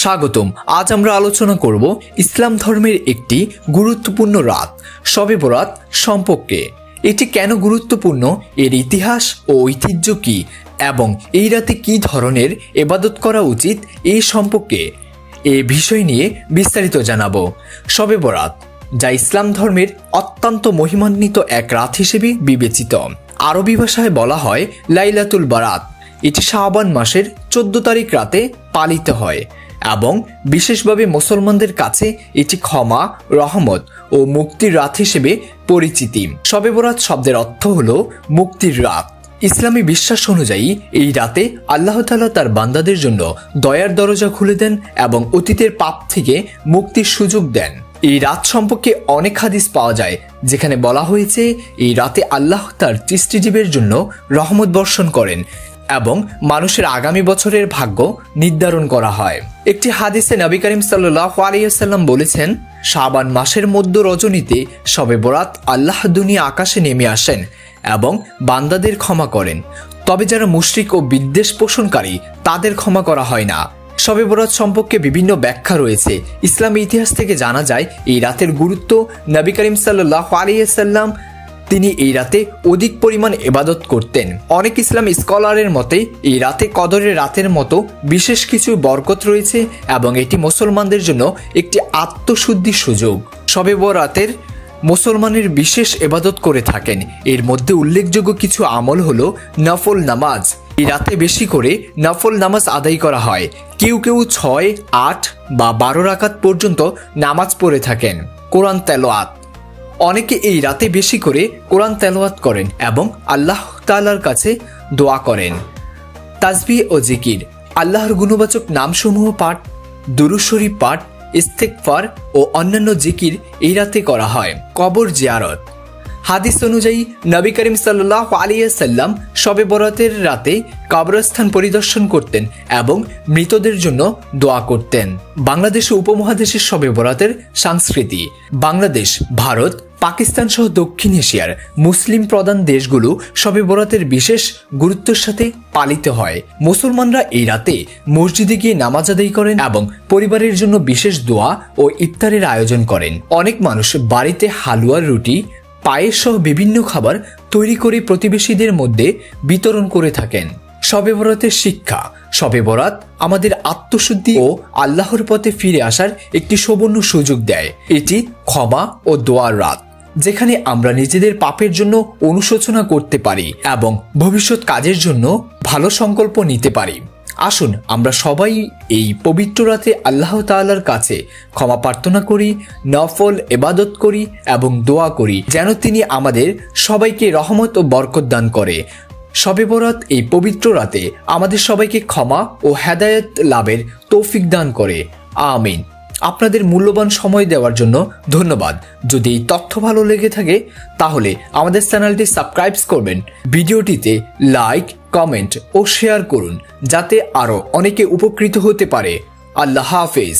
স্বাগতম। আজ আমরা আলোচনা করব ইসলাম ধর্মের একটি গুরুত্বপূর্ণ রাত শবে বরাত সম্পর্কে। এটি কেন গুরুত্বপূর্ণ, এর ইতিহাস ও ঐতিহ্য কি, এবং এই রাতে কি ধরনের ইবাদত করা উচিত এই সম্পর্কে এই বিষয় নিয়ে বিস্তারিত জানাবো। শবে বরাত, যা ইসলাম ধর্মের অত্যন্ত মহিমান্বিত এক রাত হিসেবে বিবেচিত। আরবি ভাষায় বলা হয় লাইলাতুল বারাত। এটি শাবান মাসের 14 তারিখ রাতে পালিত হয় এবং বিশেষভাবে মুসলমানদের কাছে এটি ক্ষমা, রহমত ও মুক্তির রাত হিসেবে পরিচিতি। শবে বরাত শব্দের অর্থ হল মুক্তির রাত। ইসলামী বিশ্বাস অনুযায়ী এই রাতে আল্লাহ তাআলা তার বান্দাদের জন্য দয়ার দরজা খুলে দেন এবং অতীতের পাপ থেকে মুক্তির সুযোগ দেন। এই রাত সম্পর্কে অনেক হাদিস পাওয়া যায়, যেখানে বলা হয়েছে এই রাতে আল্লাহ তার সৃষ্টিজীবের জন্য রহমত বর্ষণ করেন এবং মানুষের আগামী বছরের ভাগ্য নির্ধারণ করা হয়। একটি হাদিসে নবী করিম সাল্লাল্লাহু আলাইহি ওয়াসাল্লাম বলেছেন, শাবান মাসের মধ্য রজনীতে শবে বরাত আল্লাহ দুনিয়া আকাশে নেমে আসেন এবং বান্দাদের ক্ষমা করেন, তবে যারা মুশরিক ও বিদ্বেষ পোষণকারী তাদের ক্ষমা করা হয় না। শবে বরাত সম্পর্কে বিভিন্ন ব্যাখ্যা রয়েছে। ইসলামী ইতিহাস থেকে জানা যায় এই রাতের গুরুত্ব। নবী করিম সাল্লাল্লাহু আলাইহি ওয়াসাল্লাম তিনি এই রাতে অধিক পরিমাণ ইবাদত করতেন। অনেক ইসলাম স্কলারের মতে এই রাতে কদরের রাতের মতো বিশেষ কিছু বরকত রয়েছে এবং এটি মুসলমানদের জন্য একটি আত্মশুদ্ধির সুযোগ। শবে বরাতের মুসলমানের বিশেষ ইবাদত করে থাকেন। এর মধ্যে উল্লেখযোগ্য কিছু আমল হলো নফল নামাজ। এই রাতে বেশি করে নফল নামাজ আদায় করা হয়। কেউ কেউ 6, 8 বা 12 রাকাত পর্যন্ত নামাজ পড়ে থাকেন। কোরআন তেলাওয়াত, অনেকে এই রাতে বেশি করে কোরআন তেলাওয়াত করেন এবং আল্লাহ তাআলার কাছে দোয়া করেন। তাসবিহ ও জিকির, আল্লাহর গুণবাচক নামসমূহ পাঠ, দুরূদ শরীফ পাঠ, ইস্তেগফার ও অন্যান্য জিকির এই রাতে করা হয়। কবর জিয়ারত, হাদিস অনুযায়ী নবী করিম সাল্লাল্লাহু আলাইহি ওয়াসাল্লাম শবে বরাতের রাতে কবরস্থান পরিদর্শন করতেন এবং মৃতদের জন্য দোয়া করতেন। বাংলাদেশ উপমহাদেশের শবে বরাতের সংস্কৃতি, বাংলাদেশ, ভারত, পাকিস্তান সহ দক্ষিণ এশিয়ার মুসলিম প্রধান দেশগুলো শবে বরাতের বিশেষ গুরুত্বের সাথে পালিত হয়। মুসলমানরা এই রাতে মসজিদে গিয়ে নামাজ আদায় করেন এবং পরিবারের জন্য বিশেষ দোয়া ও ইফতারের আয়োজন করেন। অনেক মানুষ বাড়িতে হালুয়া, রুটি, পায়েস সহ বিভিন্ন খাবার তৈরি করে প্রতিবেশীদের মধ্যে বিতরণ করে থাকেন। শবে বরাতের শিক্ষা, শবে বরাত আমাদের আত্মশুদ্ধি ও আল্লাহর পথে ফিরে আসার একটি সুবর্ণ সুযোগ দেয়। এটি ক্ষমা ও দোয়ার রাত, যেখানে আমরা নিজেদের পাপের জন্য অনুশোচনা করতে পারি এবং ভবিষ্যৎ কাজের জন্য ভালো সংকল্প নিতে পারি। আসুন আমরা সবাই এই পবিত্র রাতে আল্লাহ তাআলার কাছে ক্ষমা প্রার্থনা করি, নফল ইবাদত করি এবং দোয়া করি যেন তিনি আমাদের সবাইকে রহমত ও বরকত দান করে। শবে বরাত এই পবিত্র রাতে আমাদের সবাইকে ক্ষমা ও হেদায়েত লাভের তৌফিক দান করে। আমিন। আপনাদের মূল্যবান সময় দেওয়ার জন্য ধন্যবাদ। যদি এই তথ্য ভালো লেগে থাকে তাহলে আমাদের চ্যানেলটি সাবস্ক্রাইব করবেন, ভিডিওটিতে লাইক, কমেন্ট ও শেয়ার করুন যাতে আরো অনেকে উপকৃত হতে পারে। আল্লাহ হাফেজ।